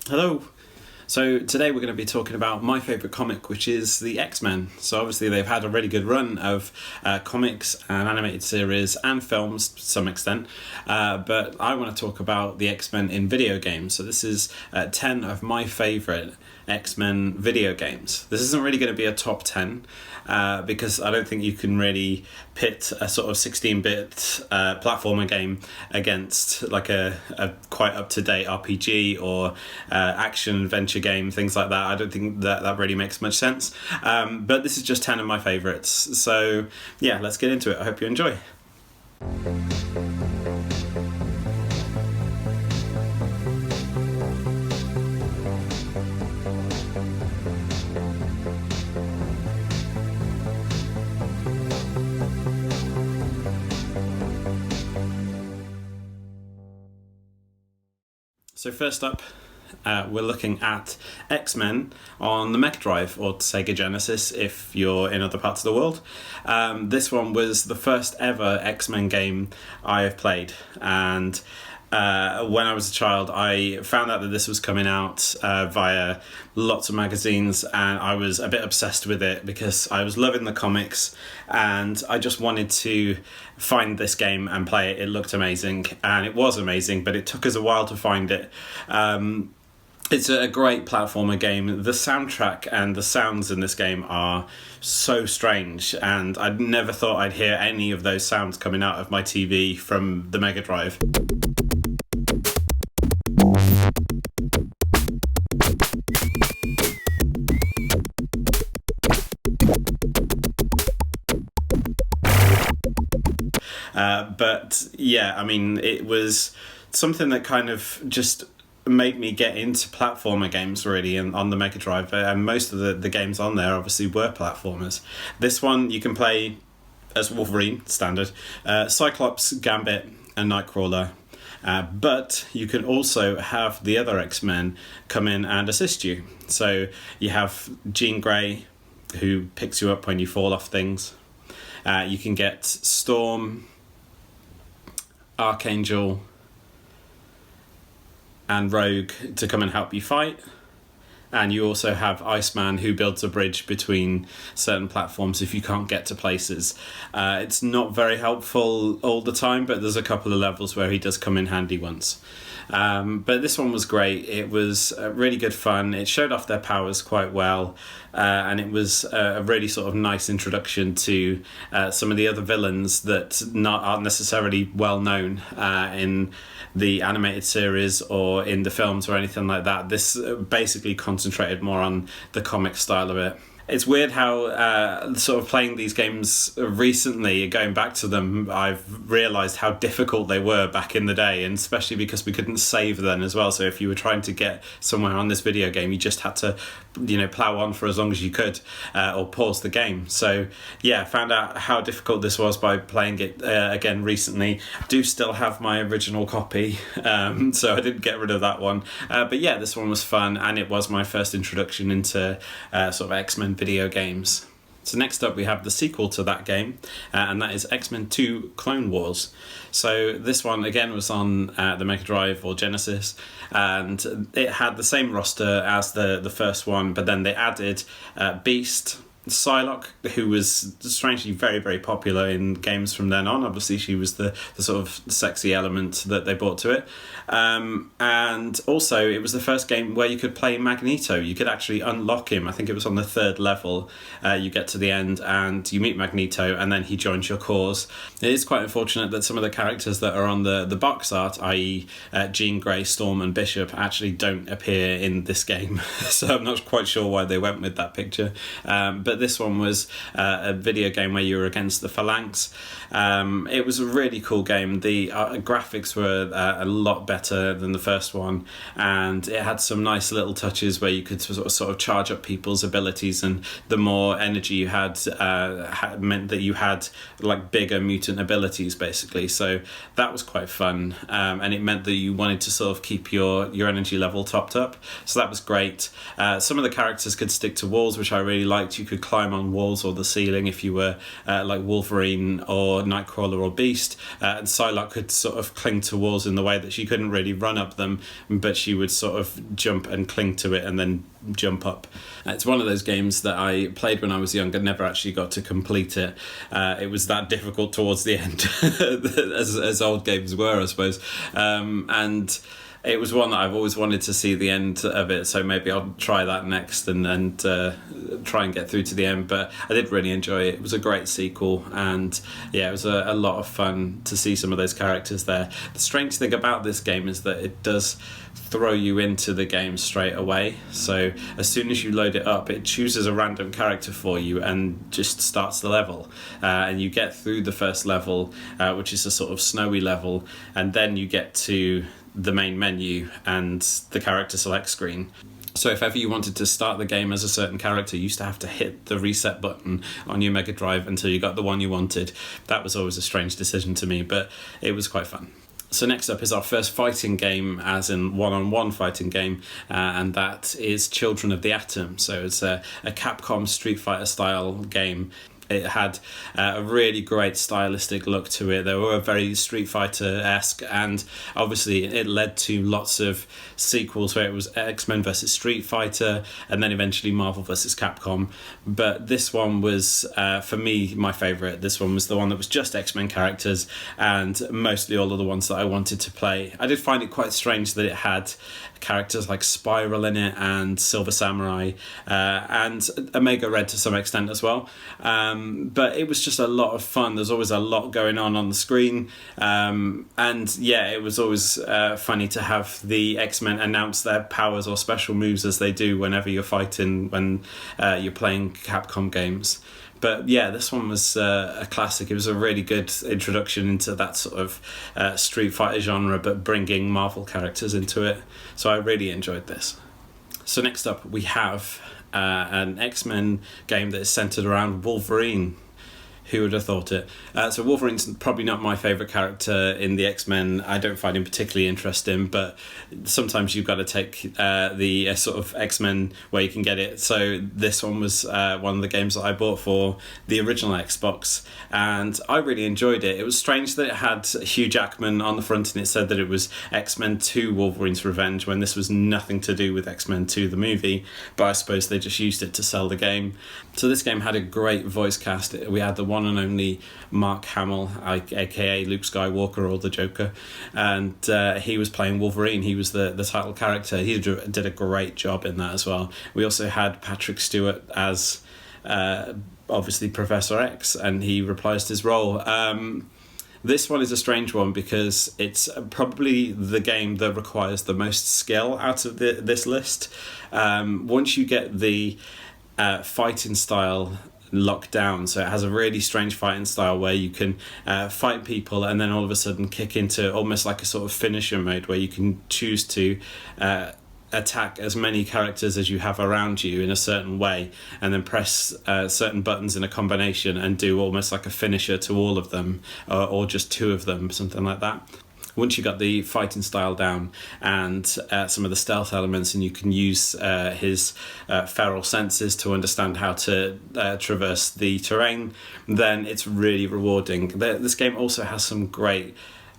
Hello. So today we're going to be talking about my favourite comic, which is the X-Men. So obviously they've had a really good run of comics and animated series and films to some extent, but I want to talk about the X-Men in video games. So this is 10 of my favourite X-Men video games. This isn't really going to be a top 10 because I don't think you can really pit a sort of 16-bit platformer game against like a quite up-to-date RPG or action adventure game, things like that. I don't think that really makes much sense. But this is just 10 of my favourites. So yeah, let's get into it. I hope you enjoy. So first up, we're looking at X-Men on the Mega Drive, or Sega Genesis if you're in other parts of the world. This one was the first ever X-Men game I have played, and when I was a child I found out that this was coming out via lots of magazines, and I was a bit obsessed with it because I was loving the comics and I just wanted to find this game and play it. It looked amazing, and it was amazing, but it took us a while to find it. It's a great platformer game. The soundtrack and the sounds in this game are so strange, and I never thought I'd hear any of those sounds coming out of my TV from the Mega Drive. But yeah, I mean, it was something that kind of just made me get into platformer games really, and on the Mega Drive, and most of the games on there obviously were platformers. This one you can play as Wolverine, standard, Cyclops, Gambit and Nightcrawler, but you can also have the other X-Men come in and assist you. So you have Jean Grey, who picks you up when you fall off things. You can get Storm, Archangel and Rogue to come and help you fight, and you also have Iceman, who builds a bridge between certain platforms if you can't get to places. It's not very helpful all the time, but there's a couple of levels where he does come in handy once. But this one was great. It was really good fun. It showed off their powers quite well, and it was a really sort of nice introduction to some of the other villains that aren't necessarily well known in the animated series or in the films or anything like that. This basically concentrated more on the comic style of it. It's weird how sort of playing these games recently, going back to them, I've realised how difficult they were back in the day, and especially because we couldn't save then as well. So if you were trying to get somewhere on this video game, you just had to, plow on for as long as you could, or pause the game. So yeah, I found out how difficult this was by playing it again recently. I do still have my original copy, so I didn't get rid of that one. But yeah, this one was fun, and it was my first introduction into sort of X-Men video games. So next up we have the sequel to that game, and that is XMen II Clone Wars. So this one again was on the Mega Drive or Genesis, and it had the same roster as the first one, but then they added Beast, Psylocke, who was strangely very, very popular in games from then on. Obviously she was the sort of sexy element that they brought to it, and also it was the first game where you could play Magneto. You could actually unlock him. I think it was on the third level. You get to the end and you meet Magneto, and then he joins your cause. It is quite unfortunate that some of the characters that are on the box art, i.e. Jean Grey, Storm and Bishop, actually don't appear in this game. So I'm not quite sure why they went with that picture, but this one was a video game where you were against the Phalanx. It was a really cool game. The graphics were a lot better than the first one, and it had some nice little touches where you could sort of charge up people's abilities, and the more energy you had meant that you had like bigger mutant abilities basically. So that was quite fun, and it meant that you wanted to sort of keep your energy level topped up, so that was great. Some of the characters could stick to walls, which I really liked. You could climb on walls or the ceiling if you were like Wolverine or Nightcrawler or Beast, and Psylocke could sort of cling to walls in the way that she couldn't really run up them, but she would sort of jump and cling to it and then jump up. It's one of those games that I played when I was young and never actually got to complete it. It was that difficult towards the end, as old games were, I suppose. And it was one that I've always wanted to see the end of it, so maybe I'll try that next and try and get through to the end. But I did really enjoy it. It was a great sequel, and yeah, it was a lot of fun to see some of those characters there. The strange thing about this game is that it does throw you into the game straight away. So as soon as you load it up, it chooses a random character for you and just starts the level. And you get through the first level, which is a sort of snowy level, and then you get to the main menu and the character select screen. So if ever you wanted to start the game as a certain character, you used to have to hit the reset button on your Mega Drive until you got the one you wanted. That was always a strange decision to me, but it was quite fun. So next up is our first fighting game, as in one-on-one fighting game, and that is Children of the Atom. So it's a Capcom Street Fighter style game. It had a really great stylistic look to it. They were very Street Fighter-esque, and obviously it led to lots of sequels where it was X-Men vs Street Fighter, and then eventually Marvel vs Capcom. But this one was, for me, my favourite. This one was the one that was just X-Men characters, and mostly all of the ones that I wanted to play. I did find it quite strange that it had characters like Spiral in it, and Silver Samurai, and Omega Red to some extent as well. But it was just a lot of fun. There's always a lot going on the screen, and yeah, it was always funny to have the X-Men announce their powers or special moves as they do whenever you're fighting when you're playing Capcom games. But yeah, this one was a classic. It was a really good introduction into that sort of Street Fighter genre, but bringing Marvel characters into it. So I really enjoyed this. So next up we have an X-Men game that is centered around Wolverine. Who would have thought it? So Wolverine's probably not my favourite character in the X-Men. I don't find him particularly interesting, but sometimes you've got to take the sort of X-Men where you can get it. So this one was one of the games that I bought for the original Xbox, and I really enjoyed it. It was strange that it had Hugh Jackman on the front and it said that it was XMen II Wolverine's Revenge, when this was nothing to do with XMen II the movie, but I suppose they just used it to sell the game. So this game had a great voice cast. We had the one and only Mark Hamill, aka Luke Skywalker or the Joker, and he was playing Wolverine. He was the title character. He did a great job in that as well. We also had Patrick Stewart as obviously Professor X, and he reprised his role. This one is a strange one because it's probably the game that requires the most skill out of this list. Once you get the fighting style locked down, so it has a really strange fighting style where you can fight people and then all of a sudden kick into almost like a sort of finisher mode where you can choose to attack as many characters as you have around you in a certain way, and then press certain buttons in a combination and do almost like a finisher to all of them, or just two of them, something like that. Once you got the fighting style down and some of the stealth elements, and you can use his feral senses to understand how to traverse the terrain, then it's really rewarding. This game also has some great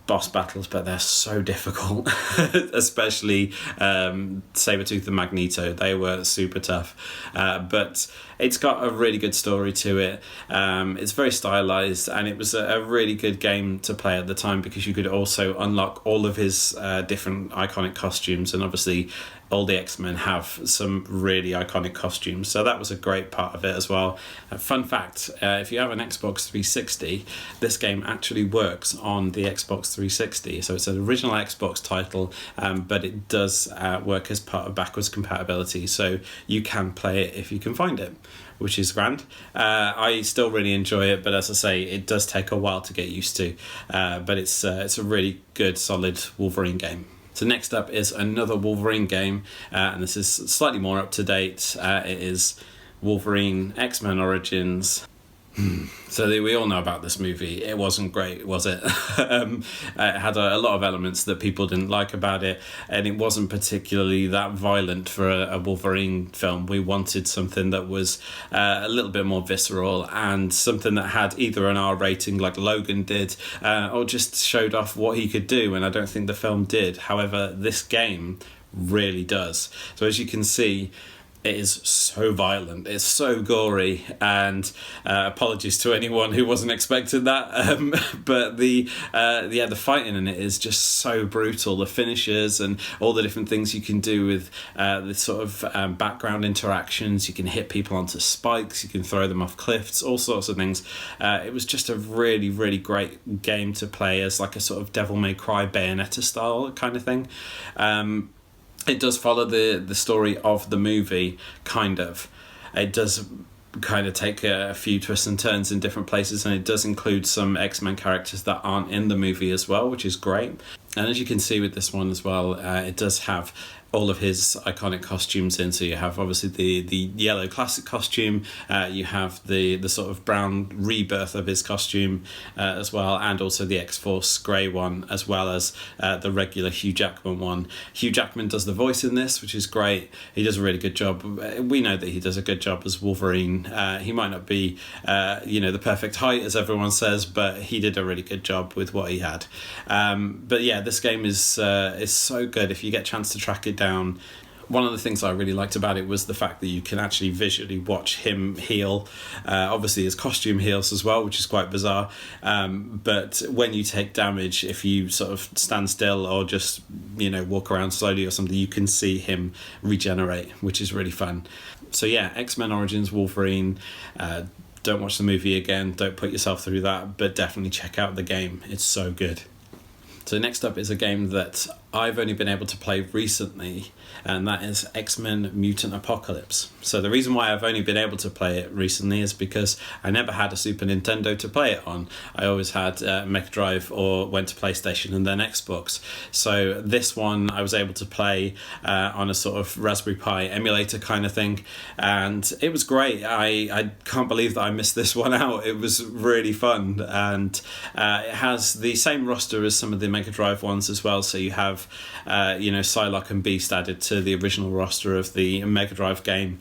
boss battles, but they're so difficult. Especially Sabretooth and Magneto. They were super tough. But it's got a really good story to it. It's very stylized, and it was a really good game to play at the time because you could also unlock all of his different iconic costumes, and obviously all the X-Men have some really iconic costumes, so that was a great part of it as well. Fun fact, if you have an Xbox 360, this game actually works on the Xbox 360, so it's an original Xbox title, but it does work as part of backwards compatibility, so you can play it if you can find it, which is grand. I still really enjoy it, but as I say, it does take a while to get used to, but it's a really good, solid Wolverine game. So next up is another Wolverine game, and this is slightly more up to date. It is Wolverine X-Men Origins. So we all know about this movie. It wasn't great, was it? It had a lot of elements that people didn't like about it, and it wasn't particularly that violent for a Wolverine film. We wanted something that was a little bit more visceral, and something that had either an R rating like Logan did, or just showed off what he could do, and I don't think the film did. However, this game really does. So as you can see, it is so violent, it's so gory, and apologies to anyone who wasn't expecting that, but the fighting in it is just so brutal. The finishes and all the different things you can do with the sort of background interactions. You can hit people onto spikes, you can throw them off cliffs, all sorts of things. It was just a really, really great game to play as like a sort of Devil May Cry Bayonetta style kind of thing. It does follow the story of the movie, kind of. It does kind of take a few twists and turns in different places, and it does include some X-Men characters that aren't in the movie as well, which is great. And as you can see with this one as well, it does have all of his iconic costumes in. So you have obviously the yellow classic costume, you have the sort of brown rebirth of his costume as well, and also the X-Force grey one, as well as the regular Hugh Jackman one. Hugh Jackman does the voice in this, which is great. He does a really good job. We know that he does a good job as Wolverine. He might not be the perfect height, as everyone says, but he did a really good job with what he had. But yeah, this game is so good if you get a chance to track it down. One of the things I really liked about it was the fact that you can actually visually watch him heal. Obviously his costume heals as well, which is quite bizarre. But when you take damage, if you sort of stand still or just, walk around slowly or something, you can see him regenerate, which is really fun. So yeah, X-Men Origins Wolverine. Don't watch the movie again. Don't put yourself through that, but definitely check out the game. It's so good. So next up is a game that I've only been able to play recently, and that is XMen Mutant Apocalypse. So the reason why I've only been able to play it recently is because I never had a Super Nintendo to play it on. I always had Mega Drive or went to PlayStation and then Xbox. So this one I was able to play on a sort of Raspberry Pi emulator kind of thing, and it was great. I can't believe that I missed this one out. It was really fun, and it has the same roster as some of the Mega Drive ones as well. So you have Psylocke and Beast added to the original roster of the Mega Drive game.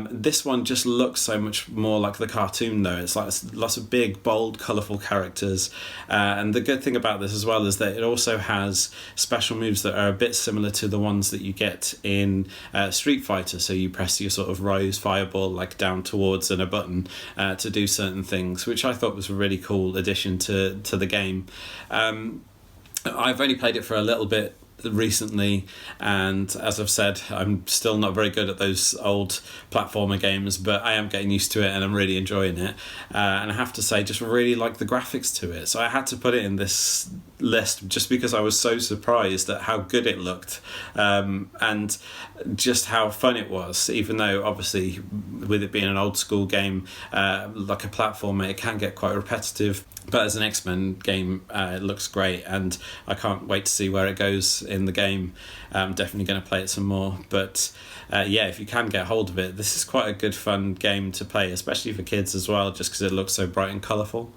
This one just looks so much more like the cartoon though. It's like lots of big, bold, colourful characters. And the good thing about this as well is that it also has special moves that are a bit similar to the ones that you get in Street Fighter. So you press your sort of Rose Fireball like down towards and a button to do certain things, which I thought was a really cool addition to the game. I've only played it for a little bit recently, and as I've said, I'm still not very good at those old platformer games, but I am getting used to it and I'm really enjoying it. And I have to say, just really like the graphics to it. So I had to put it in this list just because I was so surprised at how good it looked, and just how fun it was, even though obviously with it being an old school game, like a platformer, it can get quite repetitive. But as an X-Men game, it looks great, and I can't wait to see where it goes in the game. I'm definitely going to play it some more. But if you can get hold of it, this is quite a good fun game to play, especially for kids as well, just because it looks so bright and colourful.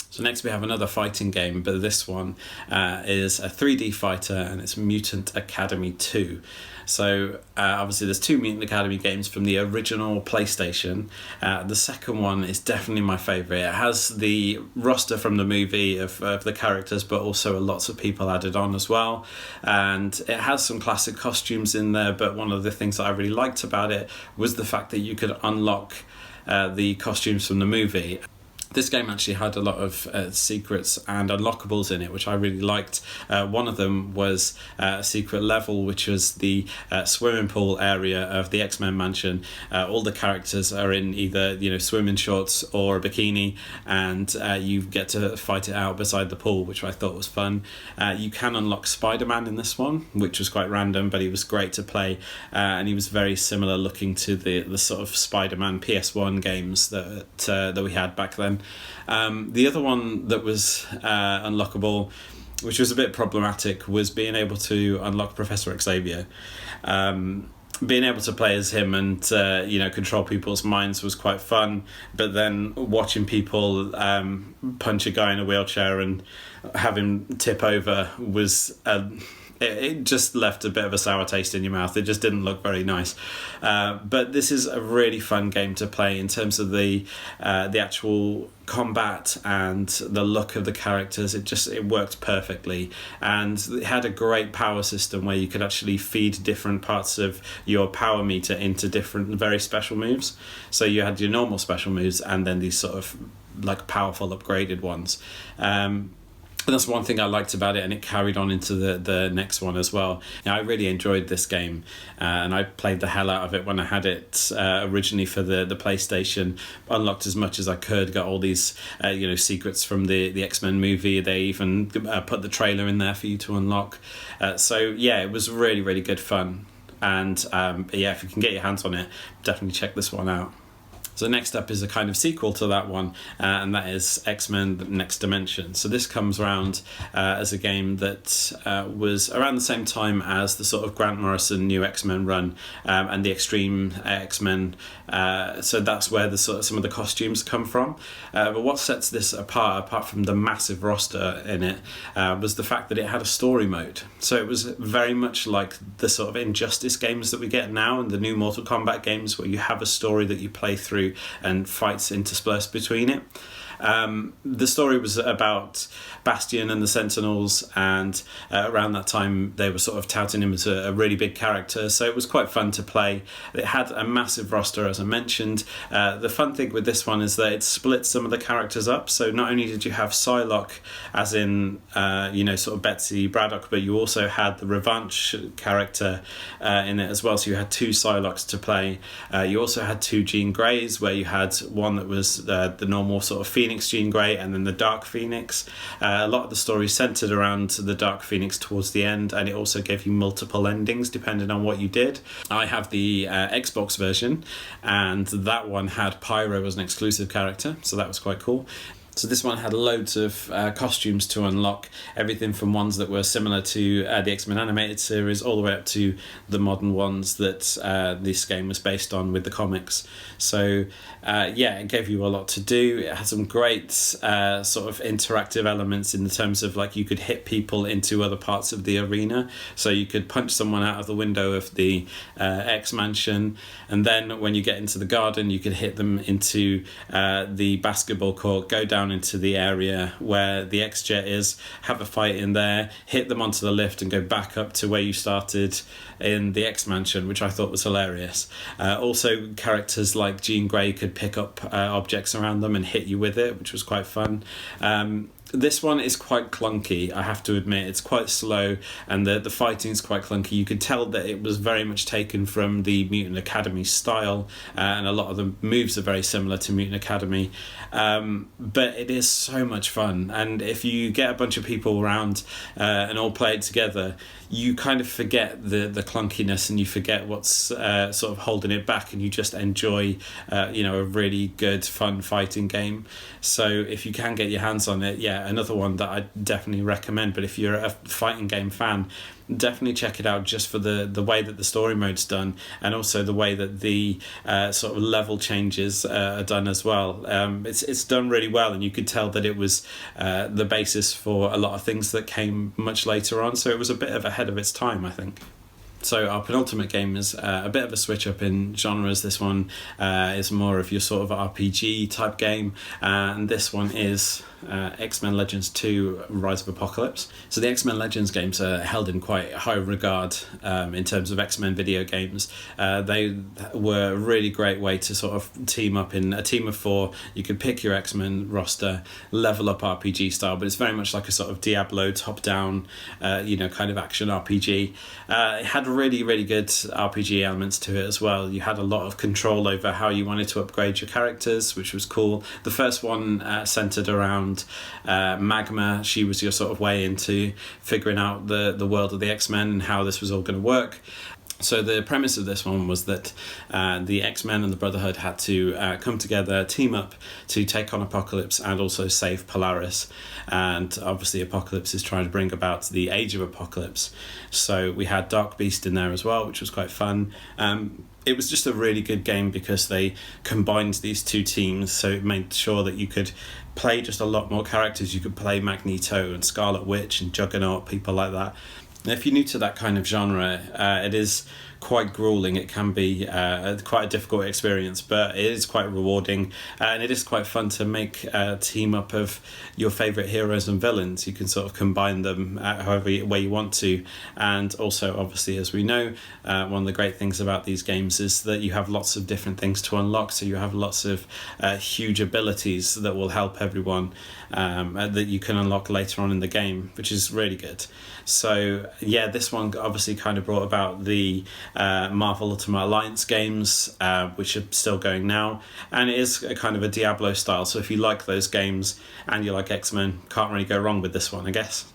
So next we have another fighting game, but this one is a 3D fighter, and it's Mutant Academy 2. So obviously there's two Mutant Academy games from the original PlayStation. The second one is definitely my favourite. It has the roster from the movie of the characters, but also lots of people added on as well. And it has some classic costumes in there, but one of the things that I really liked about it was the fact that you could unlock the costumes from the movie. This game actually had a lot of secrets and unlockables in it, which I really liked. One of them was a secret level, which was the swimming pool area of the X-Men mansion. All the characters are in either swimming shorts or a bikini, and you get to fight it out beside the pool, which I thought was fun. You can unlock Spider-Man in this one, which was quite random, but he was great to play, and he was very similar looking to the sort of Spider-Man PS1 games that we had back then. The other one that was unlockable, which was a bit problematic, was being able to unlock Professor Xavier. being able to play as him and control people's minds was quite fun, but then watching people punch a guy in a wheelchair and have him tip over was it just left a bit of a sour taste in your mouth. It just didn't look very nice. But this is a really fun game to play in terms of the actual combat and the look of the characters. It worked perfectly, and it had a great power system where you could actually feed different parts of your power meter into different very special moves. So you had your normal special moves and then these sort of like powerful upgraded ones. And that's one thing I liked about it, and it carried on into the next one as well. I really enjoyed this game, and I played the hell out of it when I had it originally for the PlayStation. Unlocked as much as I could, got all these secrets from the X-Men movie. They even put the trailer in there for you to unlock. So yeah, it was really, really good fun. And if you can get your hands on it, definitely check this one out. So next up is a kind of sequel to that one, and that is X-Men Next Dimension. So this comes around as a game that was around the same time as the sort of Grant Morrison new X-Men run and the Extreme X-Men. So that's where the sort of some of the costumes come from. But what sets this apart from the massive roster in it, was the fact that it had a story mode. So it was very much like the sort of Injustice games that we get now and the new Mortal Kombat games, where you have a story that you play through and fights interspersed between it. The story was about Bastion and the Sentinels, and around that time they were sort of touting him as a really big character, so it was quite fun to play. It had a massive roster, as I mentioned. The fun thing with this one is that it split some of the characters up, so not only did you have Psylocke, as in sort of Betsy Braddock, but you also had the Revanche character in it as well, so you had two Psylocks to play. You also had two Jean Greys, where you had one that was the normal sort of Phoenix Jean Grey and then the Dark Phoenix. A lot of the story centered around the Dark Phoenix towards the end, and it also gave you multiple endings depending on what you did. I have the Xbox version, and that one had Pyro as an exclusive character, so that was quite cool. So this one had loads of costumes to unlock, everything from ones that were similar to the X-Men animated series all the way up to the modern ones that this game was based on with the comics. So it gave you a lot to do. It had some great sort of interactive elements in the terms of like you could hit people into other parts of the arena. So you could punch someone out of the window of the X-Mansion, and then when you get into the garden you could hit them into the basketball court, go down into the area where the X-Jet is, have a fight in there, hit them onto the lift and go back up to where you started in the X-Mansion, which I thought was hilarious. Also, characters like Jean Grey could pick up objects around them and hit you with it, which was quite fun. This one is quite clunky, I have to admit. It's quite slow, and the fighting is quite clunky. You could tell that it was very much taken from the Mutant Academy style, and a lot of the moves are very similar to Mutant Academy. But it is so much fun, and if you get a bunch of people around and all play it together, you kind of forget the clunkiness, and you forget what's sort of holding it back, and you just enjoy a really good fun fighting game. So if you can get your hands on it, another one that I definitely recommend. But if you're a fighting game fan, definitely check it out, just for the way that the story mode's done, and also the way that the sort of level changes are done as well. It's done really well, and you could tell that it was the basis for a lot of things that came much later on, so it was a bit of ahead of its time, I think. So our penultimate game is a bit of a switch up in genres. This one is more of your sort of RPG type game, and this one is XMen Legends II Rise of Apocalypse. So the XMen Legends games are held in quite high regard in terms of X-Men video games. They were a really great way to sort of team up in a team of 4. You could pick your X-Men roster, level up RPG style, but it's very much like a sort of Diablo top-down kind of action RPG. It had really, really good RPG elements to it as well. You had a lot of control over how you wanted to upgrade your characters, which was cool. The first one centered around Magma. She was your sort of way into figuring out the world of the X-Men and how this was all going to work. So the premise of this one was that the X-Men and the Brotherhood had to come together, team up to take on Apocalypse and also save Polaris. And obviously Apocalypse is trying to bring about the Age of Apocalypse. So we had Dark Beast in there as well, which was quite fun. It was just a really good game because they combined these two teams, so it made sure that you could play just a lot more characters. You could play Magneto and Scarlet Witch and Juggernaut, people like that. And if you're new to that kind of genre, it is quite grueling. It can be quite a difficult experience, but it is quite rewarding, and it is quite fun to make a team up of your favourite heroes and villains. You can sort of combine them however way you want to, and also obviously, as we know, one of the great things about these games is that you have lots of different things to unlock, so you have lots of huge abilities that will help everyone that you can unlock later on in the game, which is really good. So yeah, this one obviously kind of brought about the Marvel Ultimate Alliance games, which are still going now, and it is a kind of a Diablo style, so if you like those games and you like X-Men, can't really go wrong with this one, I guess.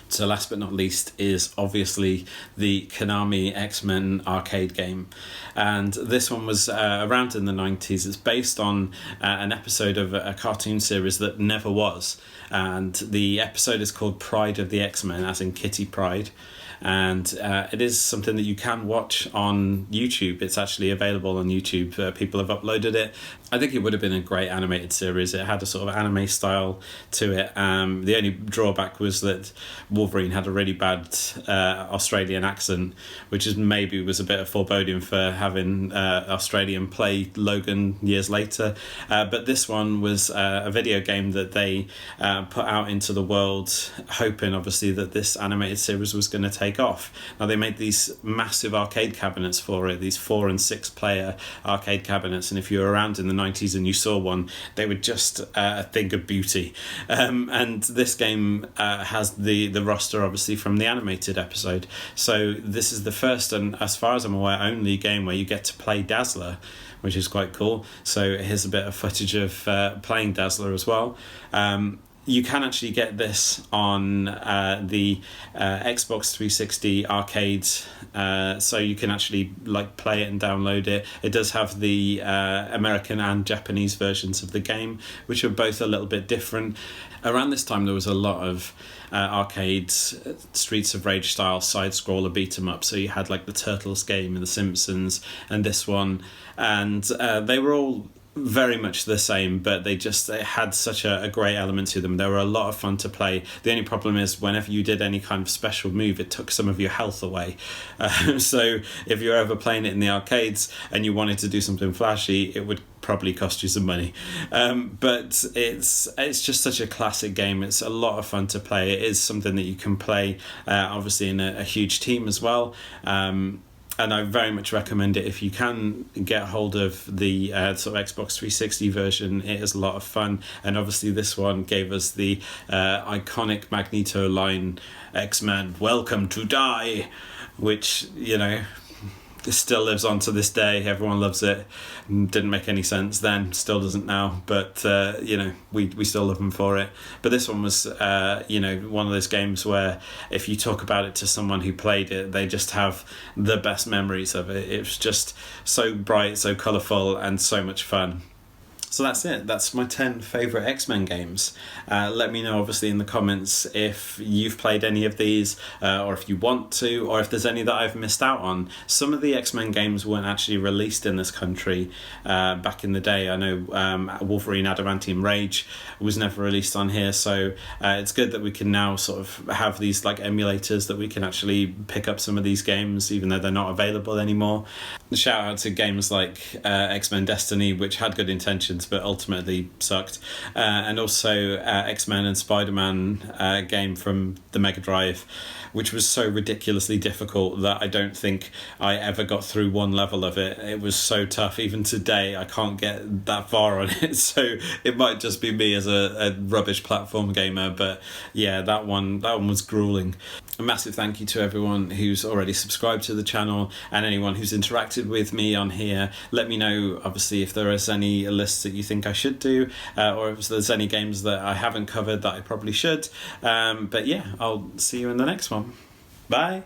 So last but not least is obviously the Konami X-Men arcade game, and this one was around in the 90s. It's based on an episode of a cartoon series that never was, and the episode is called Pride of the X-Men, as in Kitty Pryde. And it is something that you can watch on YouTube. It's actually available on YouTube. People have uploaded it. I think it would have been a great animated series. It had a sort of anime style to it. The only drawback was that Wolverine had a really bad Australian accent, which is maybe was a bit of foreboding for having Australian play Logan years later. But this one was a video game that they put out into the world, hoping obviously that this animated series was going to take off. Now they made these massive arcade cabinets for it, these 4 and 6 player arcade cabinets, and if you were around in the 90s and you saw one, they were just a thing of beauty. And this game has the roster obviously from the animated episode, so this is the first and, as far as I'm aware, only game where you get to play Dazzler, which is quite cool. So here's a bit of footage of playing Dazzler as well. You can actually get this on the Xbox 360 arcade, so you can actually like play it and download it. It does have the American and Japanese versions of the game, which are both a little bit different. Around this time there was a lot of arcade Streets of Rage style side-scroller beat-em-up, so you had like the Turtles game and the Simpsons and this one, and they were all very much the same, but they had such a great element to them. They were a lot of fun to play. The only problem is whenever you did any kind of special move, it took some of your health away. So if you're ever playing it in the arcades and you wanted to do something flashy, it would probably cost you some money. But it's just such a classic game. It's a lot of fun to play. It is something that you can play obviously in a huge team as well. And I very much recommend it if you can get hold of the sort of Xbox 360 version. It is a lot of fun, and obviously this one gave us the iconic Magneto line, "X-Men, welcome to die," which, you know, still lives on to this day. Everyone loves it. Didn't make any sense then, still doesn't now, but you know, we still love them for it. But this one was you know, one of those games where if you talk about it to someone who played it, they just have the best memories of it. It was just so bright, so colourful, and so much fun. So that's it. That's my 10 favourite X-Men games. Let me know, obviously, in the comments if you've played any of these, or if you want to, or if there's any that I've missed out on. Some of the X-Men games weren't actually released in this country back in the day. I know Wolverine Adamantium Rage was never released on here, so it's good that we can now sort of have these like emulators that we can actually pick up some of these games, even though they're not available anymore. Shout out to games like X-Men Destiny, which had good intentions but ultimately sucked, and also X-Men and Spider-Man game from the Mega Drive, which was so ridiculously difficult that I don't think I ever got through one level of it. It was so tough. Even today I can't get that far on it, so it might just be me as a rubbish platform gamer, but yeah, that one was grueling. A massive thank you to everyone who's already subscribed to the channel and anyone who's interacted with me on here. Let me know, obviously, if there is any lists that you think I should do, or if there's any games that I haven't covered that I probably should. But yeah, I'll see you in the next one. Bye!